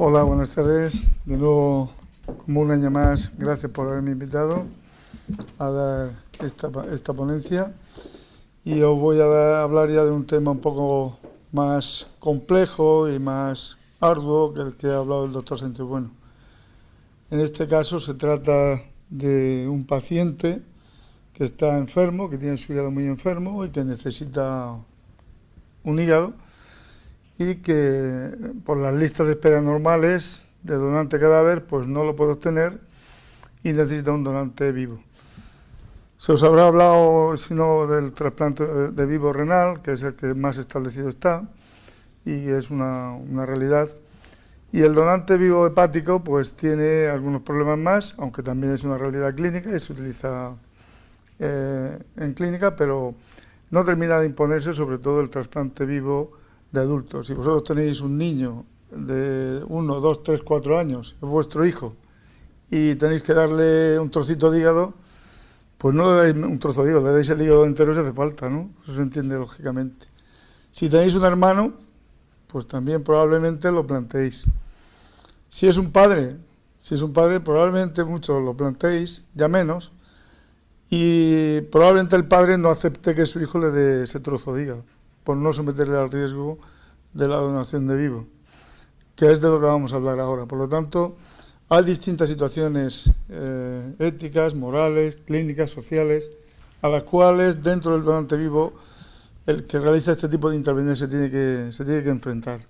Hola, buenas tardes. De nuevo, como un año más, gracias por haberme invitado a dar esta ponencia. Y os voy a hablar ya de un tema un poco más complejo y más arduo que el que ha hablado el doctor Sánchez Bueno. En este caso se trata de un paciente que está enfermo, que tiene su hígado muy enfermo y que necesita un hígado, y que por las listas de espera normales de donante cadáver pues no lo puede obtener y necesita un donante vivo. Se os habrá hablado, si no, del trasplante de vivo renal, que es el que más establecido está y es una realidad. Y el donante vivo hepático pues tiene algunos problemas más, aunque también es una realidad clínica y se utiliza en clínica, pero no termina de imponerse, sobre todo el trasplante vivo de adultos. Si vosotros tenéis un niño de 1, 2, 3, 4 años, es vuestro hijo, y tenéis que darle un trocito de hígado, pues no le dais un trozo de hígado, le dais el hígado entero si hace falta, ¿no? Eso se entiende lógicamente. Si tenéis un hermano, pues también probablemente lo planteéis. Si es un padre, probablemente muchos lo planteéis, ya menos, y probablemente el padre no acepte que su hijo le dé ese trozo de hígado, por no someterle al riesgo de la donación de vivo, que es de lo que vamos a hablar ahora. Por lo tanto, hay distintas situaciones éticas, morales, clínicas, sociales, a las cuales dentro del donante vivo el que realiza este tipo de intervención se tiene que enfrentar.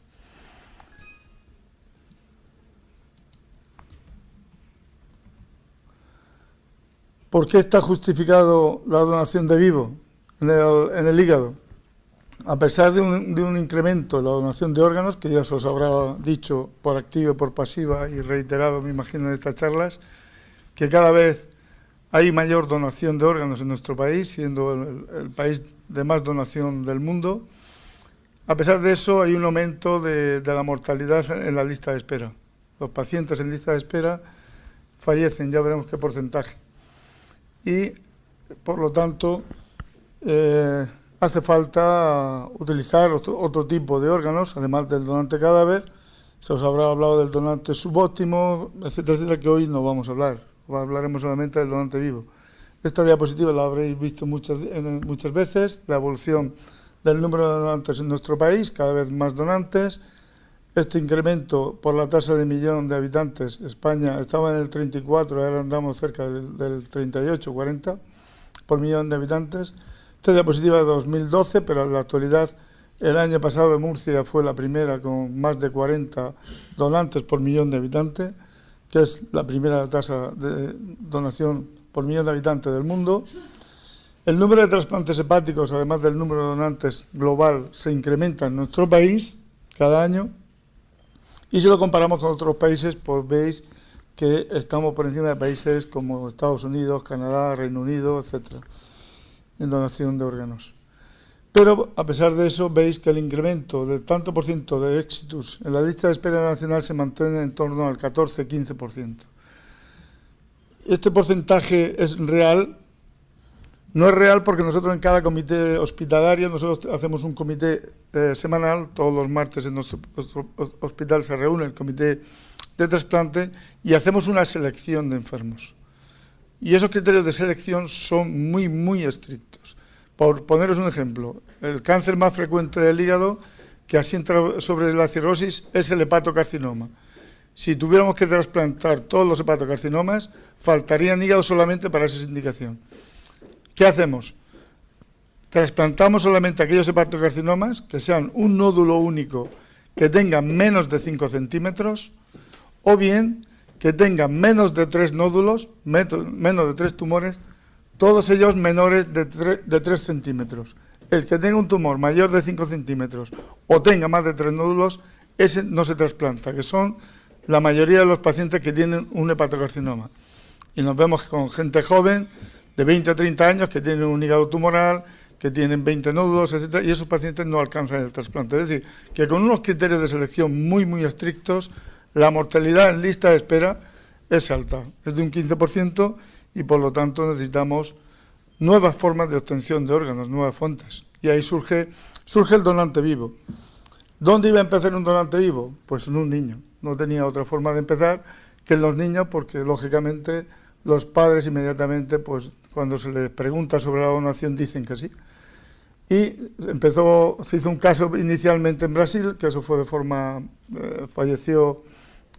¿Por qué está justificado la donación de vivo en el hígado? A pesar de un incremento en la donación de órganos, que ya se os habrá dicho por activa y por pasiva y reiterado, me imagino, en estas charlas, que cada vez hay mayor donación de órganos en nuestro país, siendo el país de más donación del mundo. A pesar de eso, hay un aumento de la mortalidad en la lista de espera. Los pacientes en lista de espera fallecen, ya veremos qué porcentaje. Y, por lo tanto, hace falta utilizar otro tipo de órganos, además del donante cadáver. Se os habrá hablado del donante subóptimo, etcétera, etcétera, que hoy no vamos a hablar. Hablaremos solamente del donante vivo. Esta diapositiva la habréis visto muchas veces, la evolución del número de donantes en nuestro país, cada vez más donantes. Este incremento por la tasa de millón de habitantes, España estaba en el 34, ahora andamos cerca del 38, 40 por millón de habitantes. Esta diapositiva de 2012, pero en la actualidad, el año pasado Murcia fue la primera con más de 40 donantes por millón de habitantes, que es la primera tasa de donación por millón de habitantes del mundo. El número de trasplantes hepáticos, además del número de donantes global, se incrementa en nuestro país cada año. Y si lo comparamos con otros países, pues veis que estamos por encima de países como Estados Unidos, Canadá, Reino Unido, etcétera, en donación de órganos. Pero, a pesar de eso, veis que el incremento del tanto por ciento de éxitos en la lista de espera nacional se mantiene en torno al 14-15%. Este porcentaje es real. No es real porque nosotros en cada comité hospitalario, nosotros hacemos un comité semanal, todos los martes en nuestro hospital se reúne el comité de trasplante y hacemos una selección de enfermos. Y esos criterios de selección son muy, muy estrictos. Por poneros un ejemplo, el cáncer más frecuente del hígado que asienta sobre la cirrosis es el hepatocarcinoma. Si tuviéramos que trasplantar todos los hepatocarcinomas, faltarían hígados solamente para esa indicación. ¿Qué hacemos? Trasplantamos solamente aquellos hepatocarcinomas que sean un nódulo único, que tengan menos de 5 centímetros, o bien que tengan menos de 3 nódulos, menos de 3 tumores, todos ellos menores de 3 centímetros. El que tenga un tumor mayor de 5 centímetros o tenga más de 3 nódulos, ese no se trasplanta, que son la mayoría de los pacientes que tienen un hepatocarcinoma. Y nos vemos con gente joven, de 20 a 30 años, que tienen un hígado tumoral, que tienen 20 nódulos, etcétera, y esos pacientes no alcanzan el trasplante. Es decir, que con unos criterios de selección muy, muy estrictos, la mortalidad en lista de espera es alta, es de un 15%, y por lo tanto necesitamos nuevas formas de obtención de órganos, nuevas fuentes. Y ahí surge el donante vivo. ¿Dónde iba a empezar un donante vivo? Pues en un niño. no tenía otra forma de empezar que en los niños, porque lógicamente los padres inmediatamente, pues cuando se les pregunta sobre la donación, dicen que sí. Y se hizo un caso inicialmente en Brasil, que eso fue de forma, falleció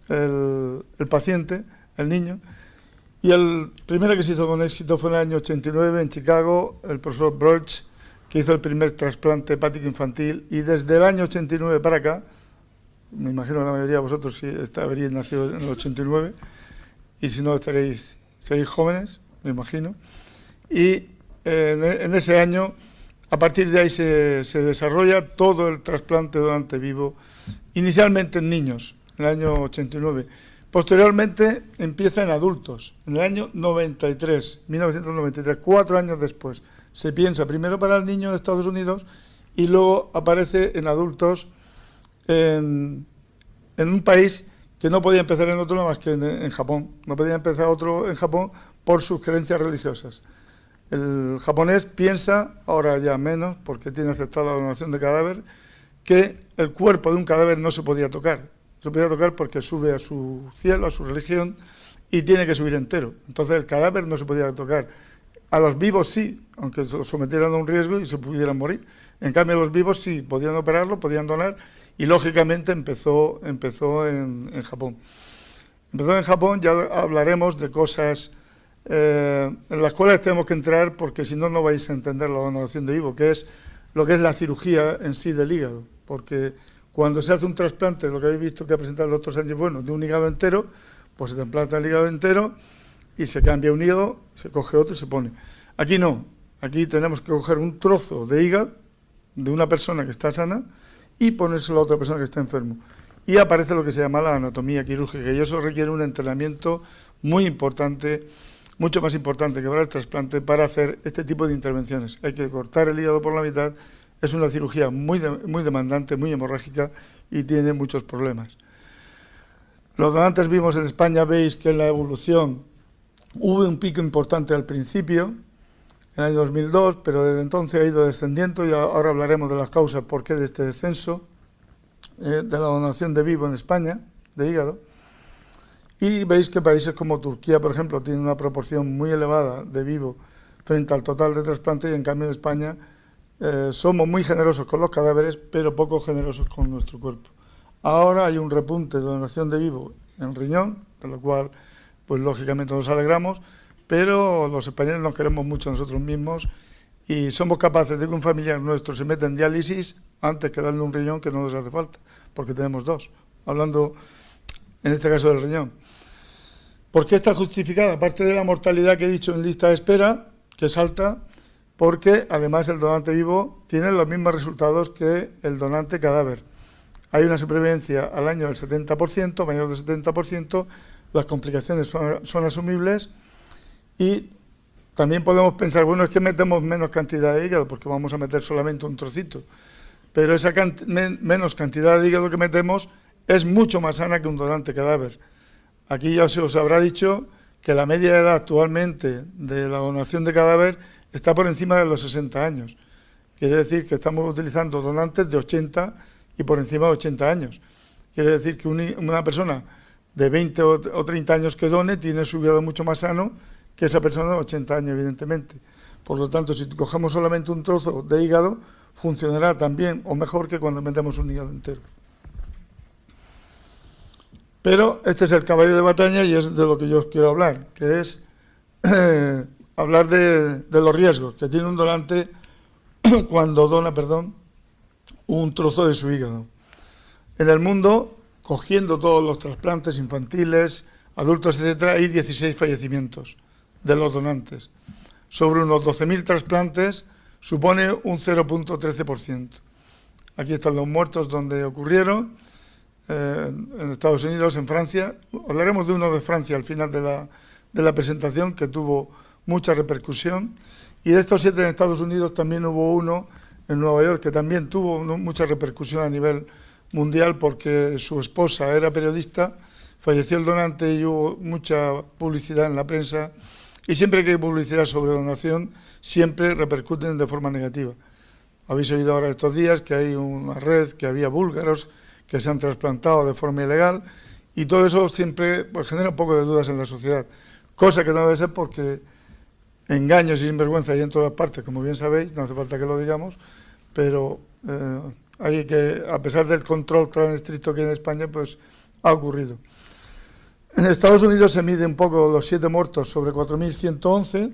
el paciente, el niño, y el primero que se hizo con éxito fue en el año 89 en Chicago, el profesor Broch, que hizo el primer trasplante hepático infantil, y desde el año 89 para acá, me imagino que la mayoría de vosotros sí habríais nacido en el 89, y si no seréis jóvenes, me imagino, y en ese año, a partir de ahí se desarrolla todo el trasplante de donante vivo, inicialmente en niños, en el año 89. Posteriormente empieza en adultos, en el año 1993, 4 años después. Se piensa primero para el niño de Estados Unidos y luego aparece en adultos en un país que no podía empezar en otro más que en Japón. No podía empezar otro en Japón por sus creencias religiosas. El japonés piensa, ahora ya menos, porque tiene aceptada la donación de cadáver, que el cuerpo de un cadáver no se podía tocar. Se podía tocar porque sube a su cielo, a su religión, y tiene que subir entero. Entonces el cadáver no se podía tocar. A los vivos sí, aunque se sometieran a un riesgo y se pudieran morir. En cambio, los vivos sí, podían operarlo, podían donar, y lógicamente empezó en Japón. Empezó en Japón, ya hablaremos de cosas en las cuales tenemos que entrar, porque si no, no vais a entender la donación de vivo, que es lo que es la cirugía en sí del hígado. Porque cuando se hace un trasplante, lo que habéis visto que ha presentado el doctor Sánchez Bueno, de un hígado entero, pues se te implanta el hígado entero y se cambia un hígado, se coge otro y se pone. Aquí no, aquí tenemos que coger un trozo de hígado de una persona que está sana y ponérselo a otra persona que está enfermo. Y aparece lo que se llama la anatomía quirúrgica, y eso requiere un entrenamiento muy importante, mucho más importante que para el trasplante, para hacer este tipo de intervenciones. Hay que cortar el hígado por la mitad, es una cirugía muy demandante, muy hemorrágica y tiene muchos problemas. Los donantes vivos en España, veis que en la evolución hubo un pico importante al principio, en el año 2002, pero desde entonces ha ido descendiendo, y ahora hablaremos de las causas por qué de este descenso de la donación de vivo en España, de hígado. Y veis que países como Turquía, por ejemplo, tienen una proporción muy elevada de vivo frente al total de trasplante, y en cambio en España somos muy generosos con los cadáveres, pero poco generosos con nuestro cuerpo. Ahora hay un repunte de donación de vivo en riñón, de lo cual, pues lógicamente nos alegramos, pero los españoles nos queremos mucho a nosotros mismos y somos capaces de que un familiar nuestro se meta en diálisis antes que darle un riñón que no nos hace falta, porque tenemos dos, hablando en este caso del riñón. ¿Por qué está justificada? Aparte de la mortalidad que he dicho en lista de espera, que es alta, porque además el donante vivo tiene los mismos resultados que el donante cadáver. Hay una supervivencia al año del 70%, mayor del 70%, las complicaciones son asumibles, y también podemos pensar, bueno, es que metemos menos cantidad de hígado porque vamos a meter solamente un trocito, pero esa menos cantidad de hígado que metemos es mucho más sana que un donante cadáver. Aquí ya se os habrá dicho que la media de edad actualmente de la donación de cadáver está por encima de los 60 años. Quiere decir que estamos utilizando donantes de 80 y por encima de 80 años. Quiere decir que una persona de 20 o 30 años que done tiene su hígado mucho más sano que esa persona de 80 años, evidentemente. Por lo tanto, si cogemos solamente un trozo de hígado, funcionará tan bien o mejor que cuando metemos un hígado entero. Pero este es el caballo de batalla y es de lo que yo os quiero hablar, que es hablar de los riesgos que tiene un donante cuando dona, un trozo de su hígado. En el mundo, cogiendo todos los trasplantes infantiles, adultos, etcétera, hay 16 fallecimientos de los donantes. Sobre unos 12.000 trasplantes supone un 0,13%. Aquí están los muertos donde ocurrieron, en Estados Unidos, en Francia. Hablaremos de uno de Francia al final de la presentación, que tuvo mucha repercusión, y de estos 7 en Estados Unidos también hubo uno en Nueva York que también tuvo mucha repercusión a nivel mundial, porque su esposa era periodista, falleció el donante y hubo mucha publicidad en la prensa, y siempre que hay publicidad sobre donación siempre repercuten de forma negativa. Habéis oído ahora estos días que hay una red, que había búlgaros que se han trasplantado de forma ilegal, Y todo eso siempre pues, genera un poco de dudas en la sociedad, cosa que no debe ser porque engaños y sinvergüenza hay en todas partes, como bien sabéis, no hace falta que lo digamos, pero hay que, a pesar del control tan estricto que hay en España, pues ha ocurrido. En Estados Unidos se mide un poco los 7 muertos sobre 4.111,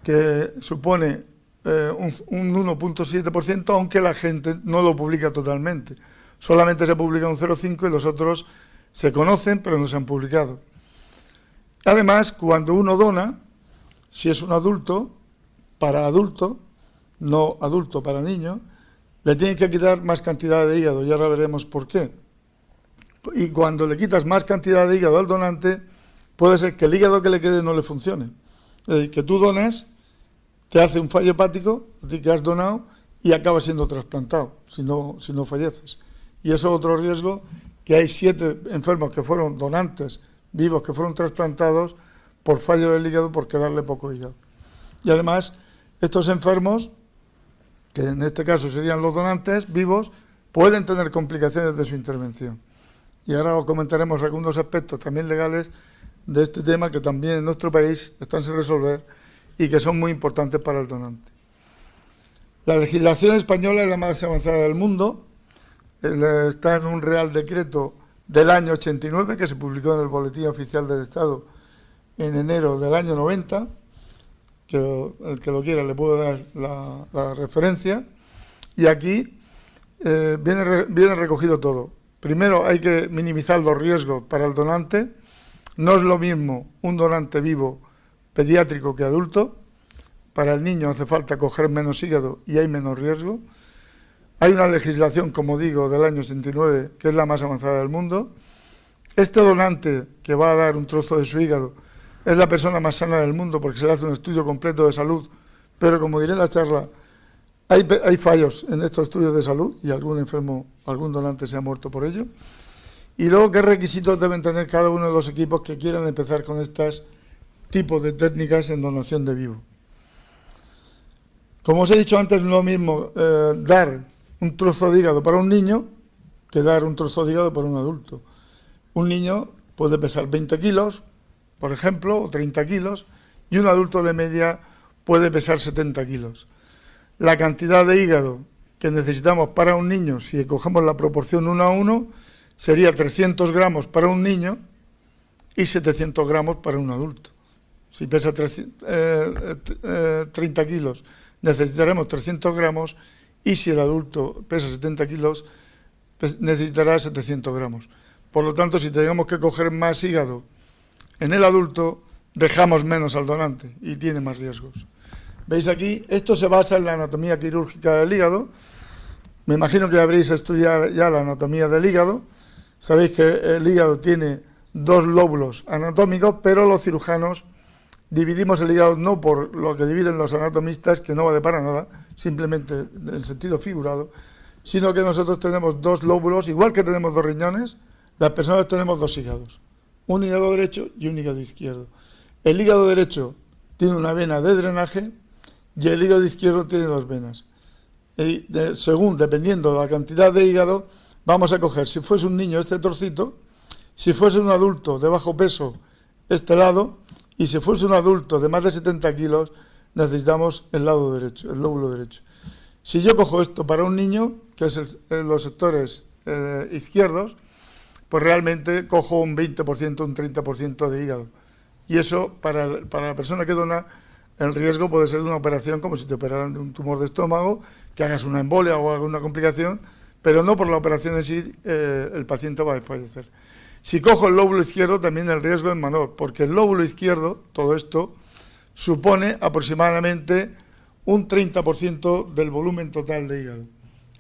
que supone un 1,7%, aunque la gente no lo publica totalmente. Solamente se publica un 0,5 y los otros se conocen, pero no se han publicado. Además, cuando uno dona, si es un adulto, para adulto, no adulto para niño, le tienen que quitar más cantidad de hígado, y ahora veremos por qué. Y cuando le quitas más cantidad de hígado al donante, puede ser que el hígado que le quede no le funcione. Es decir, que tú donas, te hace un fallo hepático, que has donado, y acaba siendo trasplantado, si no falleces. Y eso es otro riesgo, que hay 7 enfermos que fueron donantes vivos, que fueron trasplantados por fallo del hígado, por quedarle poco hígado. Y además, estos enfermos, que en este caso serían los donantes vivos, pueden tener complicaciones de su intervención. Y ahora os comentaremos algunos aspectos también legales de este tema que también en nuestro país están sin resolver y que son muy importantes para el donante. La legislación española es la más avanzada del mundo, está en un Real Decreto del año 89 que se publicó en el Boletín Oficial del Estado en enero del año 90, que el que lo quiera le puedo dar la referencia, y aquí viene recogido todo. Primero hay que minimizar los riesgos para el donante. No es lo mismo un donante vivo pediátrico que adulto. Para el niño hace falta coger menos hígado y hay menos riesgo. Hay una legislación, como digo, del año 89, que es la más avanzada del mundo. Este donante que va a dar un trozo de su hígado es la persona más sana del mundo porque se le hace un estudio completo de salud, pero como diré en la charla, hay fallos en estos estudios de salud y algún enfermo, algún donante se ha muerto por ello. Y luego, ¿qué requisitos deben tener cada uno de los equipos que quieran empezar con estos tipos de técnicas en donación de vivo? Como os he dicho antes, no es lo mismo dar un trozo de hígado para un niño que dar un trozo de hígado para un adulto. Un niño puede pesar 20 kilos, por ejemplo, o 30 kilos, y un adulto de media puede pesar 70 kilos. La cantidad de hígado que necesitamos para un niño, si cogemos la proporción 1 a 1, sería 300 gramos para un niño y 700 gramos para un adulto. Si pesa 30 kilos, necesitaremos 300 gramos, y si el adulto pesa 70 kilos, necesitará 700 gramos. Por lo tanto, si tenemos que coger más hígado en el adulto, dejamos menos al donante y tiene más riesgos. ¿Veis aquí? Esto se basa en la anatomía quirúrgica del hígado. Me imagino que habréis estudiado ya la anatomía del hígado. Sabéis que el hígado tiene 2 lóbulos anatómicos, pero los cirujanos dividimos el hígado no por lo que dividen los anatomistas, que no vale para nada, simplemente en sentido figurado, sino que nosotros tenemos 2 lóbulos, igual que tenemos 2 riñones, las personas tenemos 2 hígados, un hígado derecho y un hígado izquierdo. El hígado derecho tiene una vena de drenaje y el hígado izquierdo tiene 2 venas. Y dependiendo de la cantidad de hígado, vamos a coger, si fuese un niño, este trocito, si fuese un adulto de bajo peso, este lado, y si fuese un adulto de más de 70 kilos, necesitamos el lado derecho, el lóbulo derecho. Si yo cojo esto para un niño, que es los sectores izquierdos, pues realmente cojo un 20%, un 30% de hígado. Y eso, para la persona que dona, el riesgo puede ser de una operación como si te operaran de un tumor de estómago, que hagas una embolia o alguna complicación, pero no por la operación en sí el paciente va a fallecer. Si cojo el lóbulo izquierdo, también el riesgo es menor, porque el lóbulo izquierdo, todo esto, supone aproximadamente un 30% del volumen total de hígado.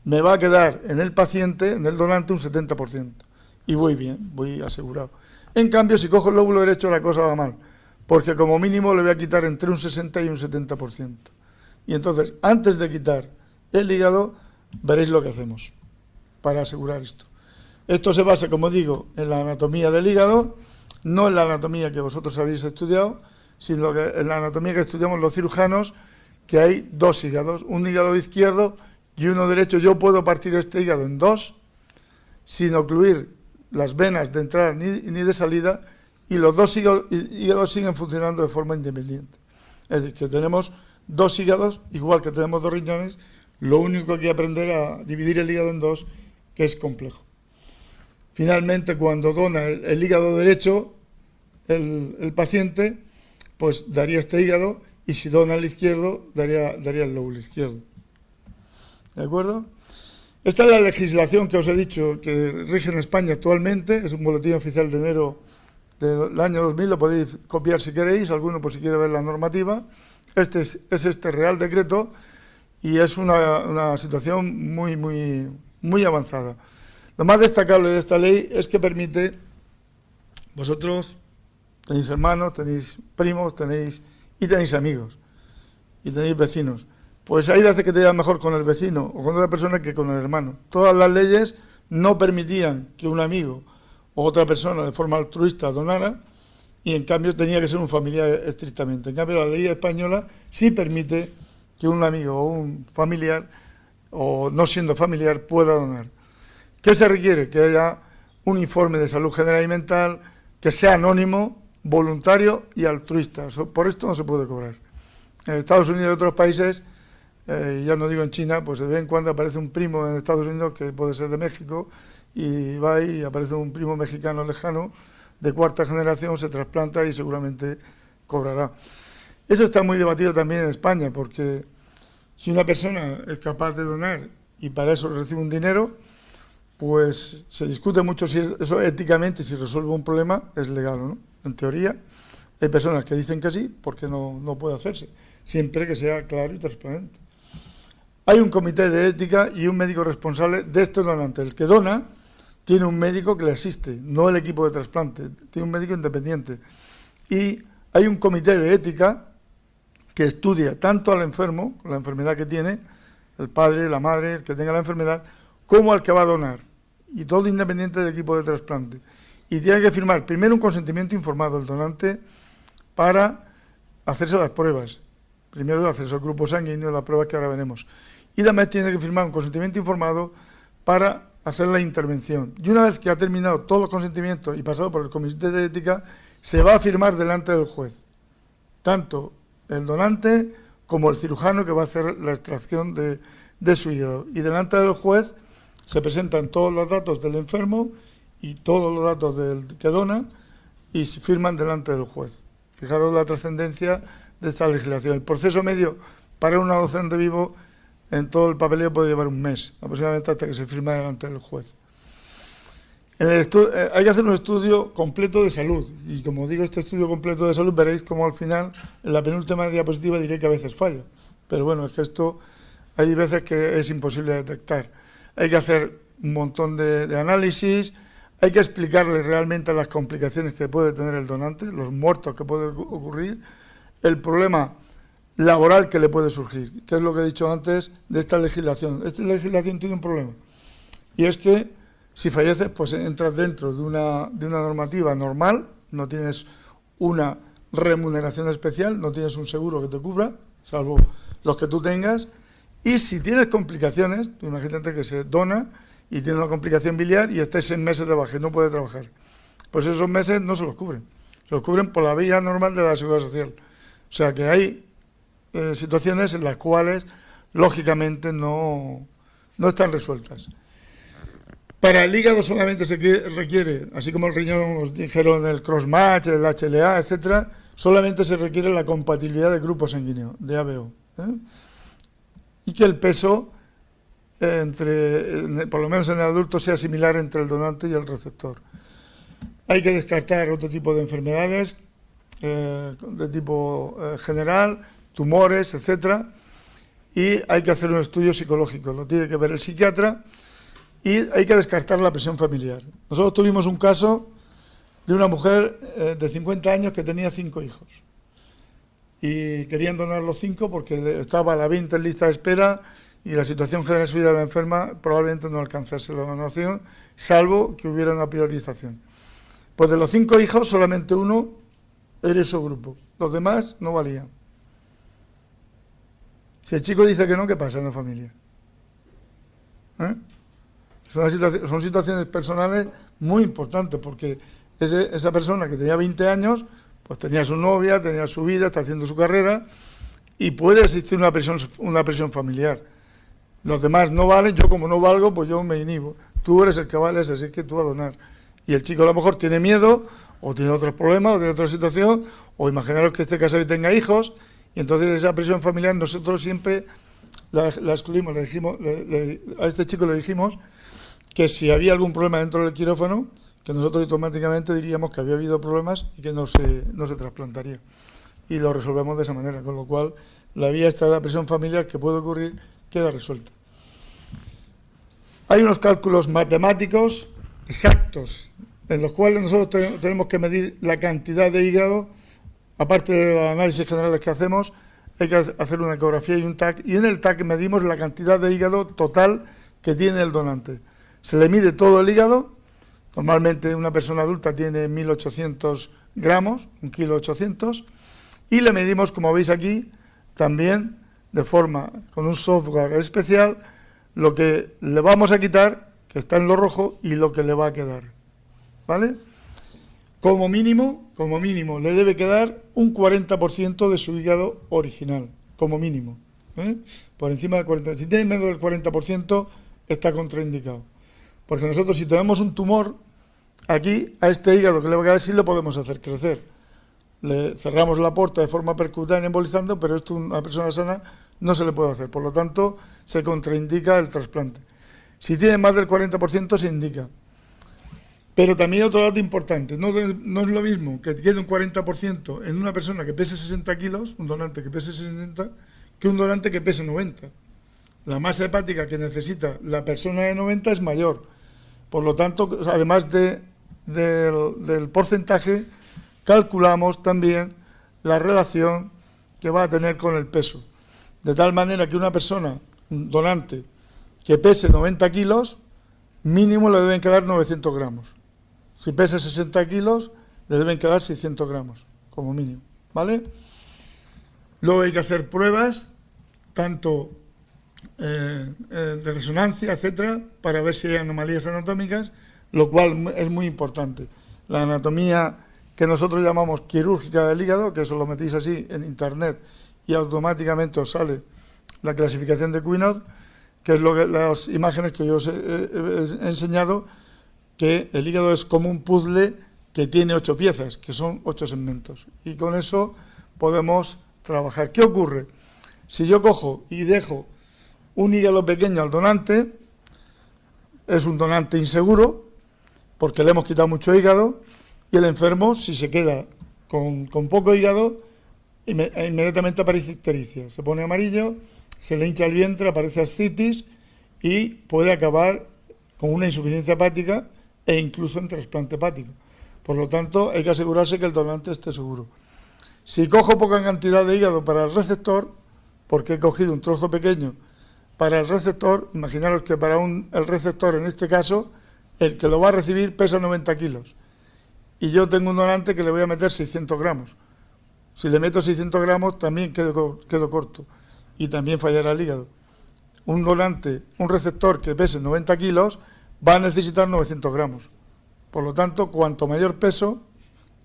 Me va a quedar en el paciente, en el donante, un 70%. Y voy bien, voy asegurado. En cambio, si cojo el lóbulo derecho, la cosa va mal, porque como mínimo le voy a quitar entre un 60 y un 70%. Y entonces, antes de quitar el hígado, veréis lo que hacemos para asegurar esto. Esto se basa, como digo, en la anatomía del hígado, no en la anatomía que vosotros habéis estudiado, sino que en la anatomía que estudiamos los cirujanos, que hay 2 hígados, un hígado izquierdo y uno derecho. Yo puedo partir este hígado en 2 sin ocluir las venas de entrada ni de salida, y los dos hígados siguen funcionando de forma independiente. Es decir, que tenemos dos hígados, igual que tenemos dos riñones, lo único que hay que aprender a dividir el hígado en dos, que es complejo. Finalmente, cuando dona el hígado derecho, el paciente, pues daría este hígado, y si dona el izquierdo, daría el lóbulo izquierdo. ¿De acuerdo? Esta es la legislación que os he dicho que rige en España actualmente, es un boletín oficial de enero del año 2000, lo podéis copiar si queréis, alguno por si quiere ver la normativa. Este es este Real Decreto, y es una situación muy avanzada. Lo más destacable de esta ley es que permite, vosotros tenéis hermanos, tenéis primos, tenéis amigos, y tenéis vecinos. Pues hay veces que te llevas mejor con el vecino o con otra persona que con el hermano. Todas las leyes no permitían que un amigo o otra persona de forma altruista donara, y en cambio tenía que ser un familiar estrictamente. En cambio, la ley española sí permite que un amigo o un familiar, o no siendo familiar, pueda donar. ¿Qué se requiere? Que haya un informe de salud general y mental, que sea anónimo, voluntario y altruista. Por esto no se puede cobrar. En Estados Unidos y otros países, ya no digo en China, pues de vez en cuando aparece un primo en Estados Unidos que puede ser de México, y va ahí y aparece un primo mexicano lejano de cuarta generación, se trasplanta y seguramente cobrará. Eso está muy debatido también en España, porque si una persona es capaz de donar y para eso recibe un dinero, pues se discute mucho si eso éticamente, si resuelve un problema, es legal o no. En teoría, hay personas que dicen que sí, porque no puede hacerse, siempre que sea claro y transparente. Hay un comité de ética y un médico responsable de este donante. El que dona tiene un médico que le asiste, no el equipo de trasplante, tiene un médico independiente. Y hay un comité de ética que estudia tanto al enfermo, la enfermedad que tiene, el padre, la madre, el que tenga la enfermedad, como al que va a donar. Y todo independiente del equipo de trasplante. Y tiene que firmar primero un consentimiento informado el donante para hacerse las pruebas. Primero hacerse el grupo sanguíneo, las pruebas que ahora veremos. Y también tiene que firmar un consentimiento informado para hacer la intervención. Y una vez que ha terminado todos los consentimientos y pasado por el comité de ética, se va a firmar delante del juez. Tanto el donante como el cirujano que va a hacer la extracción de su hígado. Y delante del juez se presentan todos los datos del enfermo y todos los datos del que dona, y se firman delante del juez. Fijaros la trascendencia de esta legislación. El proceso medio para una docente vivo en todo el papeleo puede llevar un mes, aproximadamente, hasta que se firma delante del juez. Hay que hacer un estudio completo de salud, y como digo, este estudio completo de salud, veréis como al final, en la penúltima diapositiva, diré que a veces falla. Pero bueno, es que esto hay veces que es imposible detectar. Hay que hacer un montón de análisis, hay que explicarle realmente las complicaciones que puede tener el donante, los muertos que puede ocurrir, el problema laboral que le puede surgir, que es lo que he dicho antes de esta legislación. Esta legislación tiene un problema, y es que si falleces, pues entras dentro de una normativa normal, no tienes una remuneración especial, no tienes un seguro que te cubra, salvo los que tú tengas, y si tienes complicaciones, tú imagínate que se dona y tiene una complicación biliar y estés 6 meses de baja y no puede trabajar, pues esos meses no se los cubren, se los cubren por la vía normal de la Seguridad Social. O sea que hay situaciones en las cuales, lógicamente, no están resueltas. Para el hígado solamente se requiere, así como el riñón, os dijeron el crossmatch, el HLA, etcétera, solamente se requiere la compatibilidad de grupo sanguíneo, de ABO. Y que el peso, por lo menos en el adulto, sea similar entre el donante y el receptor. Hay que descartar otro tipo de enfermedades, de tipo general, tumores, etcétera, y hay que hacer un estudio psicológico, lo tiene que ver el psiquiatra, y hay que descartar la presión familiar. Nosotros tuvimos un caso de una mujer de 50 años que tenía 5 hijos, y querían donar los 5 porque estaba la 20 en lista de espera, y la situación general de la enferma probablemente no alcanzase la donación, salvo que hubiera una priorización. Pues de los 5 hijos, solamente uno era su grupo, los demás no valían. Si el chico dice que no, ¿qué pasa en la familia? Son situaciones personales muy importante, porque esa persona que tenía 20 años, pues tenía su novia, tenía su vida, está haciendo su carrera, y puede existir una presión familiar. Los demás no valen, yo como no valgo, pues yo me inhibo. Tú eres el que vales, así que tú a donar. Y el chico a lo mejor tiene miedo, o tiene otros problemas, o tiene otra situación, o imaginaros que esté casado y tenga hijos, y entonces esa presión familiar nosotros siempre la excluimos. A este chico le dijimos que si había algún problema dentro del quirófano, que nosotros automáticamente diríamos que había habido problemas y que no se trasplantaría. Y lo resolvemos de esa manera, con lo cual la vía esta de la presión familiar que puede ocurrir queda resuelta. Hay unos cálculos matemáticos exactos en los cuales nosotros tenemos que medir la cantidad de hígado, aparte de los análisis generales que hacemos, hay que hacer una ecografía y un TAC, y en el TAC medimos la cantidad de hígado total que tiene el donante. Se le mide todo el hígado, normalmente una persona adulta tiene 1.800 gramos, 1,8 kg, y le medimos, como veis aquí, también de forma, con un software especial, lo que le vamos a quitar, que está en lo rojo, y lo que le va a quedar, ¿vale? Como mínimo, le debe quedar un 40% de su hígado original, como mínimo, ¿eh? Por encima del 40%. Si tiene menos del 40%, está contraindicado. Porque nosotros, si tenemos un tumor, aquí, a este hígado que le va a quedar, sí lo podemos hacer crecer. Le cerramos la puerta de forma percutánea embolizando, pero esto a una persona sana no se le puede hacer. Por lo tanto, se contraindica el trasplante. Si tiene más del 40%, se indica. Pero también otro dato importante, no es lo mismo que quede un 40% en una persona que pese 60 kilos, un donante que pese 60, que un donante que pese 90. La masa hepática que necesita la persona de 90 es mayor. Por lo tanto, además del porcentaje, calculamos también la relación que va a tener con el peso. De tal manera que una persona, un donante, que pese 90 kilos, mínimo le deben quedar 900 gramos. Si pesa 60 kilos, le deben quedar 600 gramos, como mínimo, ¿vale? Luego hay que hacer pruebas, tanto de resonancia, etcétera, para ver si hay anomalías anatómicas, lo cual es muy importante. La anatomía que nosotros llamamos quirúrgica del hígado, que eso lo metéis así en internet y automáticamente os sale la clasificación de Quinault, que es las imágenes que yo os he enseñado, que el hígado es como un puzzle que tiene 8 piezas, que son 8 segmentos, y con eso podemos trabajar. ¿Qué ocurre? Si yo cojo y dejo un hígado pequeño al donante, es un donante inseguro, porque le hemos quitado mucho hígado, y el enfermo, si se queda con poco hígado, inmediatamente aparece ictericia, se pone amarillo, se le hincha el vientre, aparece ascitis, y puede acabar con una insuficiencia hepática e incluso en trasplante hepático. Por lo tanto, hay que asegurarse que el donante esté seguro. Si cojo poca cantidad de hígado para el receptor, porque he cogido un trozo pequeño para el receptor, imaginaros que para el receptor, en este caso, el que lo va a recibir pesa 90 kilos. Y yo tengo un donante que le voy a meter 600 gramos. Si le meto 600 gramos, también quedo corto. Y también fallará el hígado. Un donante, un receptor que pese 90 kilos, va a necesitar 900 gramos. Por lo tanto, cuanto mayor peso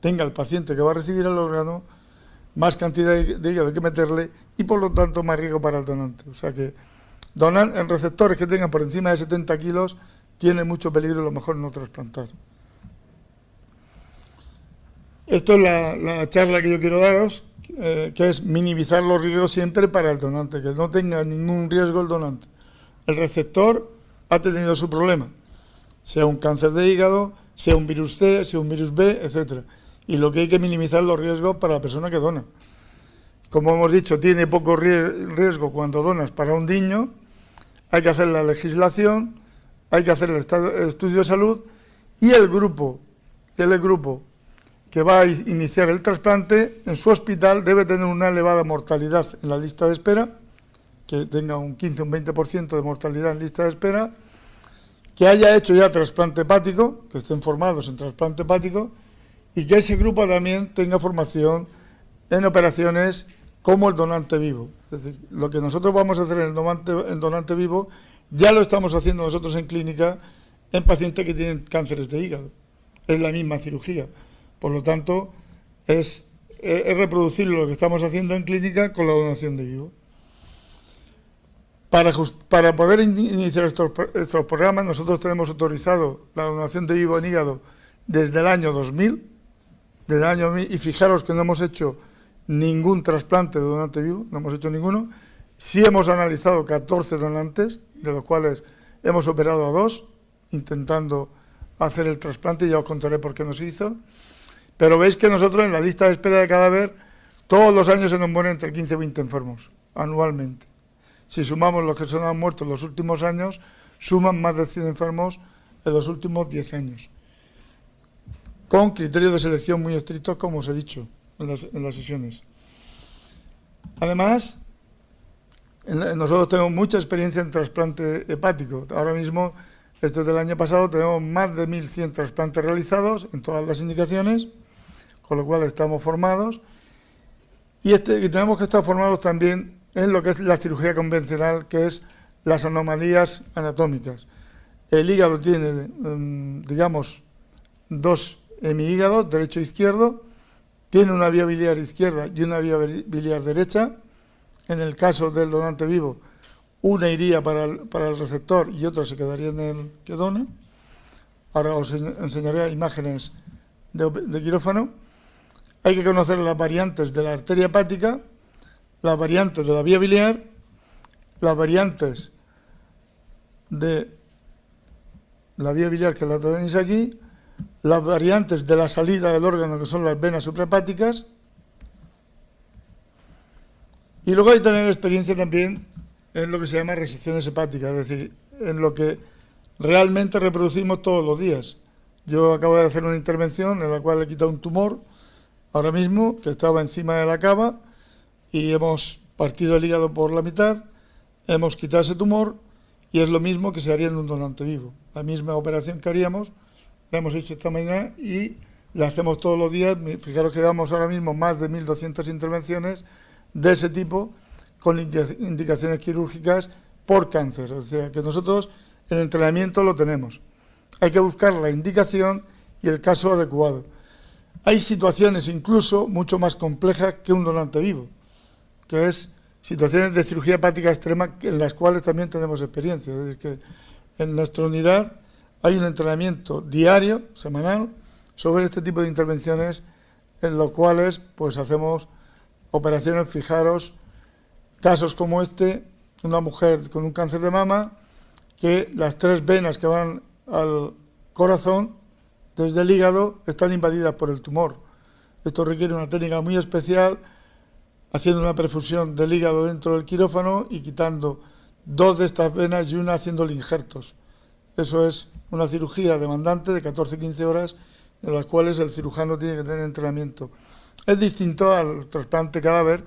tenga el paciente que va a recibir el órgano, más cantidad de hígado hay que meterle y por lo tanto más riesgo para el donante. O sea que en receptores que tengan por encima de 70 kilos tiene mucho peligro, lo mejor no trasplantar. Esto es la charla que yo quiero daros, que es minimizar los riesgos siempre para el donante, que no tenga ningún riesgo el donante. El receptor ha tenido su problema, sea un cáncer de hígado, sea un virus C, sea un virus B, etcétera. Y lo que hay que minimizar los riesgos para la persona que dona. Como hemos dicho, tiene poco riesgo cuando donas para un niño, hay que hacer la legislación, hay que hacer el estudio de salud y el grupo que va a iniciar el trasplante en su hospital debe tener una elevada mortalidad en la lista de espera, que tenga un 15 o un 20% de mortalidad en lista de espera, que haya hecho ya trasplante hepático, que estén formados en trasplante hepático, y que ese grupo también tenga formación en operaciones como el donante vivo. Es decir, lo que nosotros vamos a hacer en donante vivo, ya lo estamos haciendo nosotros en clínica en pacientes que tienen cánceres de hígado. Es la misma cirugía. Por lo tanto, es reproducir lo que estamos haciendo en clínica con la donación de vivo. Para poder iniciar estos programas, nosotros tenemos autorizado la donación de vivo en hígado desde el año 2000, y fijaros que no hemos hecho ningún trasplante de donante vivo, no hemos hecho ninguno. Sí hemos analizado 14 donantes, de los cuales hemos operado a 2, intentando hacer el trasplante, y ya os contaré por qué no se hizo. Pero veis que nosotros en la lista de espera de cadáver, todos los años se nos mueren entre 15 y 20 enfermos, anualmente. Si sumamos los que se nos han muerto en los últimos años, suman más de 100 enfermos en los últimos 10 años. Con criterios de selección muy estrictos, como os he dicho en las sesiones. Además, nosotros tenemos mucha experiencia en trasplante hepático. Ahora mismo, desde el año pasado, tenemos más de 1.100 trasplantes realizados en todas las indicaciones, con lo cual estamos formados. Y tenemos que estar formados también en lo que es la cirugía convencional, que es las anomalías anatómicas. El hígado tiene, digamos, 2 hemihígados, derecho e izquierdo, tiene una vía biliar izquierda y una vía biliar derecha. En el caso del donante vivo, una iría para el receptor y otra se quedaría en el que dona. Ahora os enseñaré imágenes de quirófano. Hay que conocer las variantes de la arteria hepática, las variantes de la vía biliar, las variantes de la vía biliar, que la tenéis aquí, las variantes de la salida del órgano, que son las venas suprahepáticas, y luego hay que tener experiencia también en lo que se llama resecciones hepáticas, es decir, en lo que realmente reproducimos todos los días. Yo acabo de hacer una intervención en la cual he quitado un tumor, ahora mismo, que estaba encima de la cava, y hemos partido el hígado por la mitad, hemos quitado ese tumor, y es lo mismo que se haría en un donante vivo. La misma operación que haríamos, la hemos hecho esta mañana y la hacemos todos los días. Fijaros que llevamos ahora mismo más de 1.200 intervenciones de ese tipo, con indicaciones quirúrgicas por cáncer. O sea que nosotros el entrenamiento lo tenemos. Hay que buscar la indicación y el caso adecuado. Hay situaciones incluso mucho más complejas que un donante vivo, que es situaciones de cirugía hepática extrema en las cuales también tenemos experiencia. Es decir, que en nuestra unidad hay un entrenamiento diario, semanal, sobre este tipo de intervenciones, en los cuales pues hacemos operaciones. Fijaros, casos como este, una mujer con un cáncer de mama, que las 3 venas que van al corazón desde el hígado están invadidas por el tumor. Esto requiere una técnica muy especial, haciendo una perfusión del hígado dentro del quirófano y quitando 2 de estas venas y una haciéndole injertos. Eso es una cirugía demandante de 14-15 horas, en las cuales el cirujano tiene que tener entrenamiento. Es distinto al trasplante cadáver,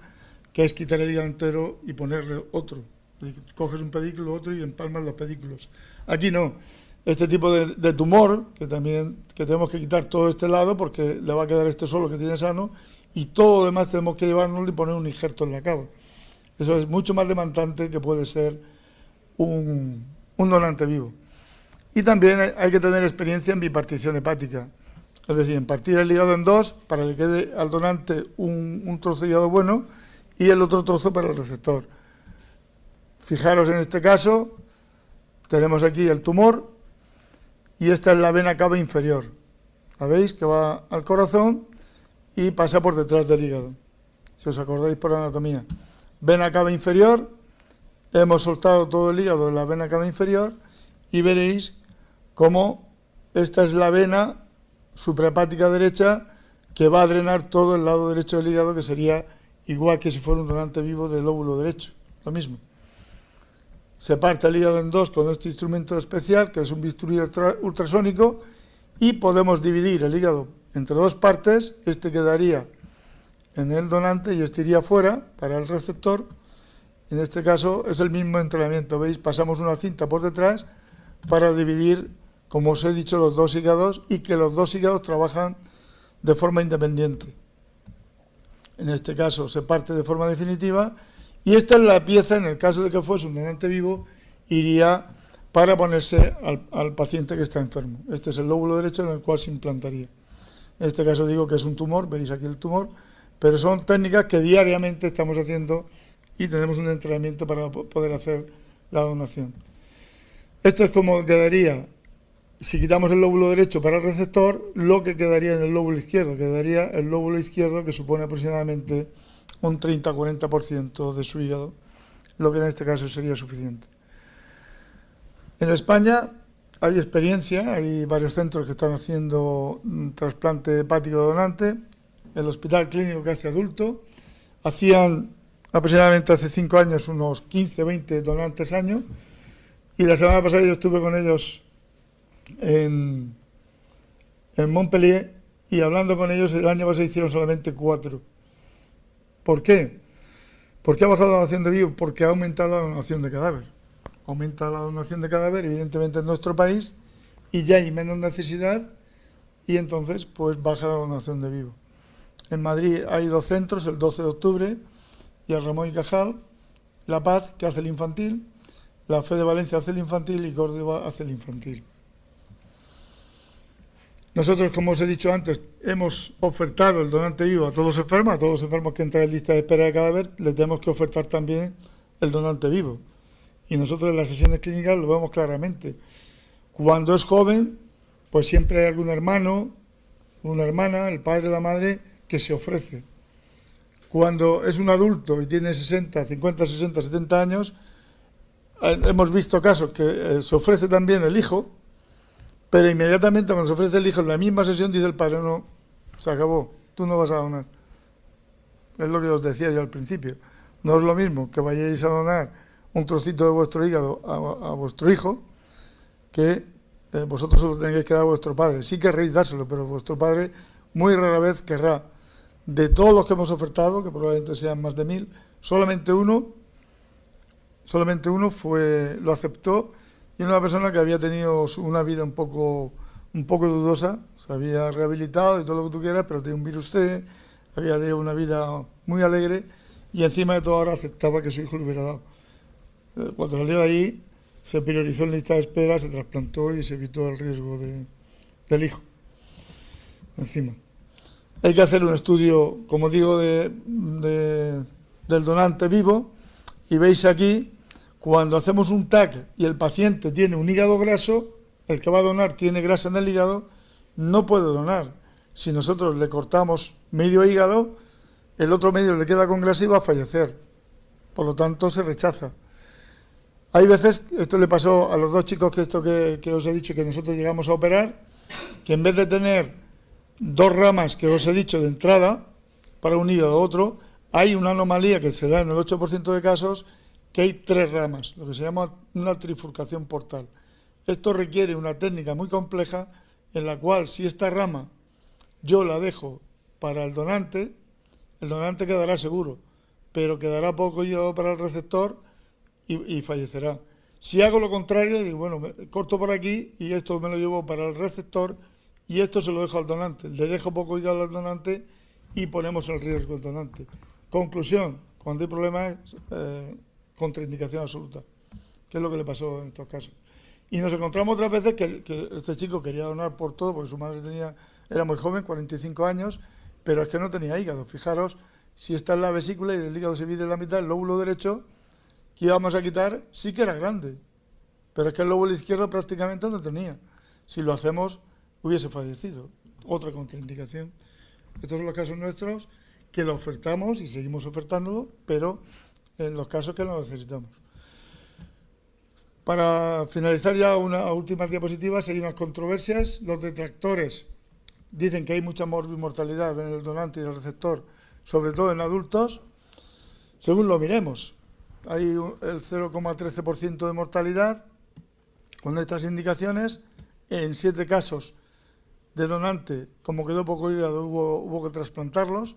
que es quitar el hígado entero y ponerle otro. Coges un pedículo, otro, y empalmas los pedículos. Aquí no. Este tipo de tumor, que tenemos que quitar todo este lado, porque le va a quedar este solo que tiene sano, y todo lo demás tenemos que llevarnos y poner un injerto en la cava. Eso es mucho más demandante que puede ser un donante vivo. Y también hay que tener experiencia en bipartición hepática, es decir, en partir el hígado en 2 para que quede al donante un trozo de hígado bueno y el otro trozo para el receptor. Fijaros en este caso, tenemos aquí el tumor y esta es la vena cava inferior. ¿La veis? Que va al corazón y pasa por detrás del hígado, si os acordáis por anatomía. Vena cava inferior, hemos soltado todo el hígado de la vena cava inferior y veréis cómo esta es la vena suprahepática derecha que va a drenar todo el lado derecho del hígado, que sería igual que si fuera un donante vivo del lóbulo derecho, lo mismo. Se parte el hígado en 2 con este instrumento especial, que es un bisturí ultrasónico, y podemos dividir el hígado entre 2 partes. Este quedaría en el donante y este iría fuera para el receptor. En este caso es el mismo entrenamiento, ¿veis? Pasamos una cinta por detrás para dividir, como os he dicho, los 2 hígados, y que los 2 hígados trabajan de forma independiente. En este caso se parte de forma definitiva, y esta es la pieza, en el caso de que fuese un donante vivo, iría para ponerse al paciente que está enfermo. Este es el lóbulo derecho en el cual se implantaría. En este caso digo que es un tumor, veis aquí el tumor, pero son técnicas que diariamente estamos haciendo y tenemos un entrenamiento para poder hacer la donación. Esto es como quedaría, si quitamos el lóbulo derecho para el receptor, lo que quedaría en el lóbulo izquierdo. Quedaría el lóbulo izquierdo, que supone aproximadamente un 30-40% de su hígado, lo que en este caso sería suficiente. En España hay experiencia, hay varios centros que están haciendo trasplante hepático donante. El Hospital Clínico que hace adulto hacían aproximadamente hace 5 años unos 15-20 donantes año, y la semana pasada yo estuve con ellos en Montpellier, y hablando con ellos el año pasado hicieron solamente 4. ¿Por qué? ¿Por qué ha bajado la donación de vivo? Porque ha aumentado la donación de cadáver. Aumenta la donación de cadáver, evidentemente, en nuestro país, y ya hay menos necesidad, y entonces pues baja la donación de vivo. En Madrid hay 2 centros, el 12 de octubre y el Ramón y Cajal, La Paz, que hace el infantil, la Fe de Valencia hace el infantil y Córdoba hace el infantil. Nosotros, como os he dicho antes, hemos ofertado el donante vivo a todos los enfermos que entran en lista de espera de cadáver, les tenemos que ofertar también el donante vivo. Y nosotros en las sesiones clínicas lo vemos claramente. Cuando es joven, pues siempre hay algún hermano, una hermana, el padre o la madre, que se ofrece. Cuando es un adulto y tiene 60, 50, 60, 70 años, hemos visto casos que se ofrece también el hijo, pero inmediatamente cuando se ofrece el hijo en la misma sesión dice el padre: no, se acabó, tú no vas a donar. Es lo que os decía yo al principio. No es lo mismo que vayáis a donar un trocito de vuestro hígado a vuestro hijo, que vosotros se lo tenéis que dar a vuestro padre. Sí querréis dárselo, pero vuestro padre muy rara vez querrá. De todos los que hemos ofertado, que probablemente sean más de 1000, solamente uno lo aceptó, y una persona que había tenido una vida un poco dudosa, se había rehabilitado y todo lo que tú quieras, pero tenía un virus C, había tenido una vida muy alegre, y encima de todo ahora aceptaba que su hijo le hubiera dado. Cuando salió de ahí, se priorizó en lista de espera, se trasplantó y se evitó el riesgo del hijo. Encima. Hay que hacer un estudio, como digo, del donante vivo, y veis aquí, cuando hacemos un TAC y el paciente tiene un hígado graso, el que va a donar tiene grasa en el hígado, no puede donar. Si nosotros le cortamos medio hígado, el otro medio le queda con grasa y va a fallecer. Por lo tanto, se rechaza. Hay veces, esto le pasó a los 2 chicos que os he dicho que nosotros llegamos a operar, que en vez de tener 2 ramas que os he dicho de entrada para un hígado u otro, hay una anomalía que se da en el 8% de casos, que hay 3 ramas, lo que se llama una trifurcación portal. Esto requiere una técnica muy compleja, en la cual, si esta rama yo la dejo para el donante quedará seguro, pero quedará poco hígado para el receptor y fallecerá. Si hago lo contrario, digo, bueno, corto por aquí y esto me lo llevo para el receptor y esto se lo dejo al donante. Le dejo poco hígado al donante y ponemos el riesgo al donante. Conclusión: cuando hay problemas, contraindicación absoluta, que es lo que le pasó en estos casos. Y nos encontramos otras veces que este chico quería donar por todo, porque su madre era muy joven, 45 años, pero es que no tenía hígado. Fijaros, si está en la vesícula y del hígado se divide en la mitad, el lóbulo derecho que íbamos a quitar sí que era grande, pero es que el lóbulo izquierdo prácticamente no tenía. Si lo hacemos, hubiese fallecido. Otra contraindicación. Estos son los casos nuestros, que lo ofertamos y seguimos ofertándolo, pero en los casos que lo necesitamos. Para finalizar ya una última diapositiva, hay unas controversias. Los detractores dicen que hay mucha mortalidad en el donante y el receptor, sobre todo en adultos. Según lo miremos, hay el 0,13% de mortalidad con estas indicaciones. En 7 casos de donante, como quedó poco hígado, hubo que trasplantarlos,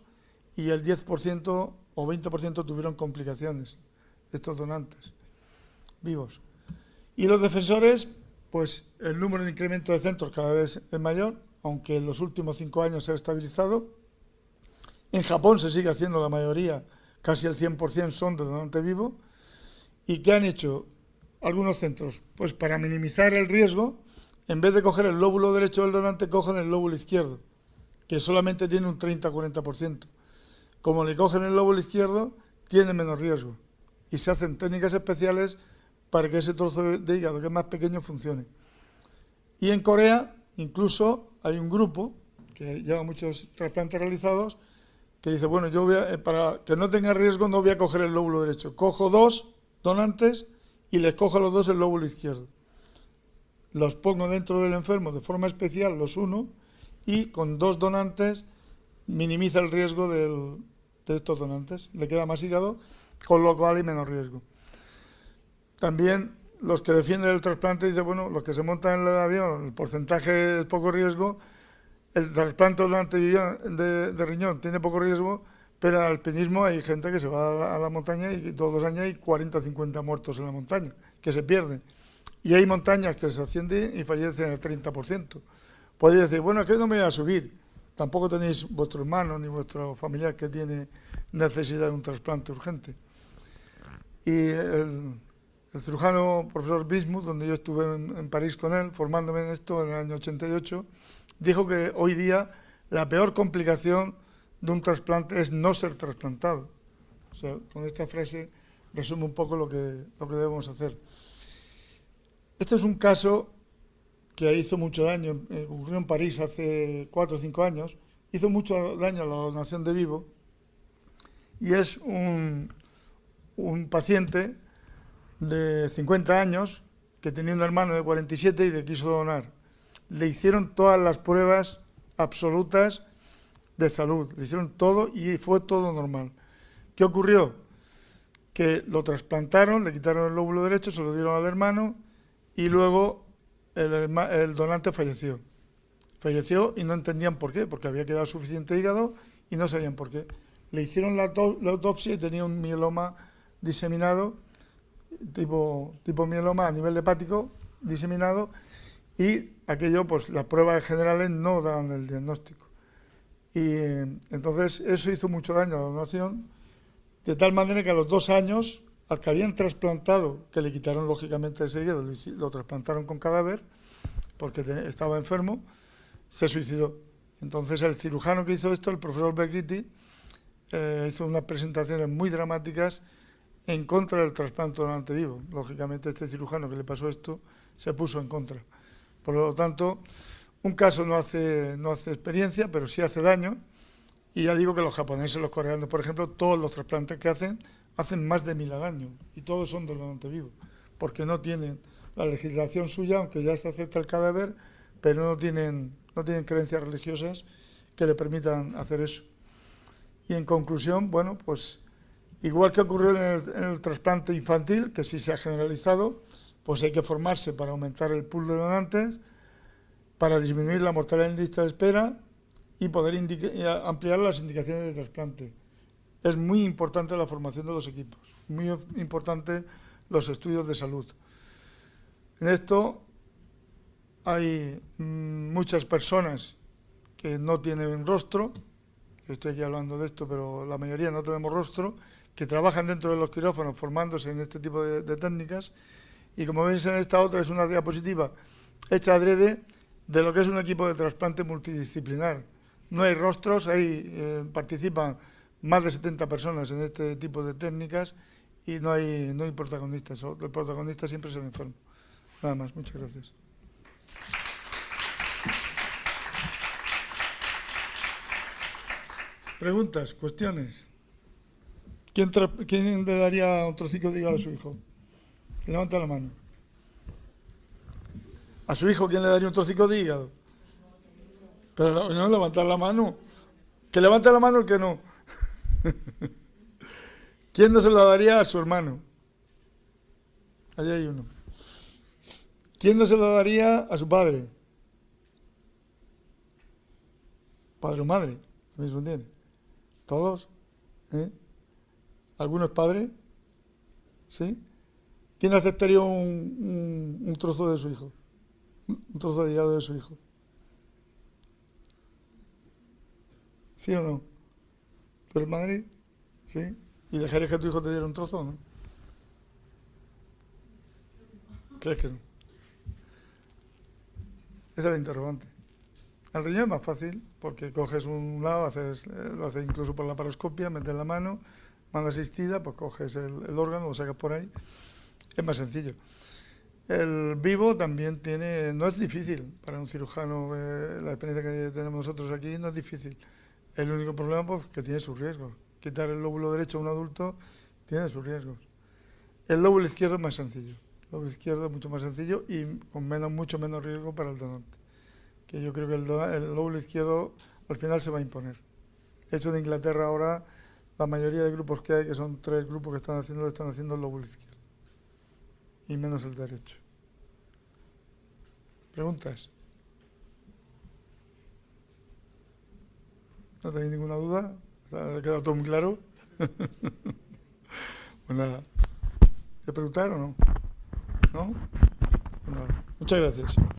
y el 10% o 20% tuvieron complicaciones, estos donantes vivos. Y los defensores, pues el número de incremento de centros cada vez es mayor, aunque en los últimos 5 años se ha estabilizado. En Japón se sigue haciendo, la mayoría, casi el 100% son de donante vivo. ¿Y qué han hecho? algunos centros? Pues para minimizar el riesgo, en vez de coger el lóbulo derecho del donante, cogen el lóbulo izquierdo, que solamente tiene un 30-40%. Como le cogen el lóbulo izquierdo, tiene menos riesgo. Y se hacen técnicas especiales para que ese trozo de hígado, que es más pequeño, funcione. Y en Corea, incluso, hay un grupo que lleva muchos trasplantes realizados, que dice, bueno, yo para que no tenga riesgo no voy a coger el lóbulo derecho. Cojo 2 donantes y les cojo a los 2 el lóbulo izquierdo. Los pongo dentro del enfermo de forma especial, los uno, y con 2 donantes minimiza el riesgo de estos donantes. Le queda más hígado, con lo cual hay menos riesgo. También los que defienden el trasplante dicen, bueno, los que se montan en el avión, el porcentaje es poco riesgo, el trasplante de riñón tiene poco riesgo, pero en el alpinismo hay gente que se va a la montaña y todos los años hay 40 o 50 muertos en la montaña, que se pierden. Y hay montañas que se ascienden y fallecen el 30%. Podéis decir, bueno, es que no me voy a subir. Tampoco tenéis vuestro hermano ni vuestro familiar que tiene necesidad de un trasplante urgente. Y el cirujano profesor Bismuth, donde yo estuve en París con él, formándome en esto en el año 88, dijo que hoy día la peor complicación de un trasplante es no ser trasplantado. O sea, con esta frase resume un poco lo que debemos hacer. Este es un caso que hizo mucho daño, ocurrió en París hace 4 o 5 años, hizo mucho daño a la donación de vivo, y es un paciente de 50 años que tenía un hermano de 47 y le quiso donar. Le hicieron todas las pruebas absolutas de salud, le hicieron todo y fue todo normal. ¿Qué ocurrió? Que lo trasplantaron, le quitaron el lóbulo derecho, se lo dieron al hermano y luego el donante falleció. Falleció y no entendían por qué, porque había quedado suficiente hígado y no sabían por qué. Le hicieron la autopsia y tenía un mieloma diseminado, tipo mieloma a nivel hepático diseminado, y aquello, pues las pruebas generales no daban el diagnóstico. Y entonces eso hizo mucho daño a la donación, de tal manera que a los 2 años, al que habían trasplantado, que le quitaron lógicamente ese hígado, lo trasplantaron con cadáver, porque estaba enfermo, se suicidó. Entonces el cirujano que hizo esto, el profesor Becchetti, hizo unas presentaciones muy dramáticas en contra del trasplante donante vivo. Lógicamente este cirujano que le pasó esto se puso en contra. Por lo tanto, un caso no hace experiencia, pero sí hace daño. Y ya digo que los japoneses, los coreanos, por ejemplo, todos los trasplantes que hacen más de 1000 al año. Y todos son de donante vivo. Porque no tienen la legislación suya, aunque ya se acepta el cadáver, pero no tienen creencias religiosas que le permitan hacer eso. Y en conclusión, bueno, pues igual que ocurrió en el trasplante infantil, que sí se ha generalizado, pues hay que formarse para aumentar el pool de donantes, para disminuir la mortalidad en lista de espera y poder ampliar las indicaciones de trasplante. Es muy importante la formación de los equipos, muy importante los estudios de salud. En esto hay muchas personas que no tienen rostro, estoy aquí hablando de esto, pero la mayoría no tenemos rostro, que trabajan dentro de los quirófanos formándose en este tipo de técnicas, y como veis en esta otra es una diapositiva hecha adrede de lo que es un equipo de trasplante multidisciplinar. No hay rostros, participan más de 70 personas en este tipo de técnicas y no hay protagonistas. El protagonista siempre es el enfermo. Nada más, muchas gracias. Preguntas, cuestiones. ¿Quién le daría un trocico de hígado a su hijo? Levanta la mano. ¿A su hijo quién le daría un trocico de hígado? Pero no levantar la mano. Que levante la mano el que no. ¿Quién no se lo daría a su hermano? Allí hay uno. ¿Quién no se lo daría a su padre? Padre o madre, lo mismo tiene. ¿Todos? ¿Alguno es padre? ¿Sí? ¿Quién aceptaría un trozo de su hijo? Un trozo de hígado de su hijo. ¿Sí o no? ¿Tú eres madre? ¿Sí? ¿Y dejarías que tu hijo te diera un trozo o no? ¿Crees que no? Esa es la interrogante. El riñón es más fácil porque coges un lado, lo haces incluso por la paroscopia, metes la mano asistida, pues coges el órgano, lo sacas por ahí. Es más sencillo. El vivo también no es difícil para un cirujano, la experiencia que tenemos nosotros aquí no es difícil. El único problema pues que tiene sus riesgos. Quitar el lóbulo derecho a un adulto tiene sus riesgos. El lóbulo izquierdo es más sencillo. El lóbulo izquierdo es mucho más sencillo y con mucho menos riesgo para el donante. Que yo creo que el lóbulo izquierdo al final se va a imponer. De hecho, en Inglaterra ahora la mayoría de grupos que hay, que son 3 grupos que están haciendo el lóbulo izquierdo. Y menos el derecho. ¿Preguntas? ¿No tenéis ninguna duda? ¿Ha quedado todo muy claro? Pues nada. ¿Quieres preguntar o no? ¿No? Pues nada. Muchas gracias.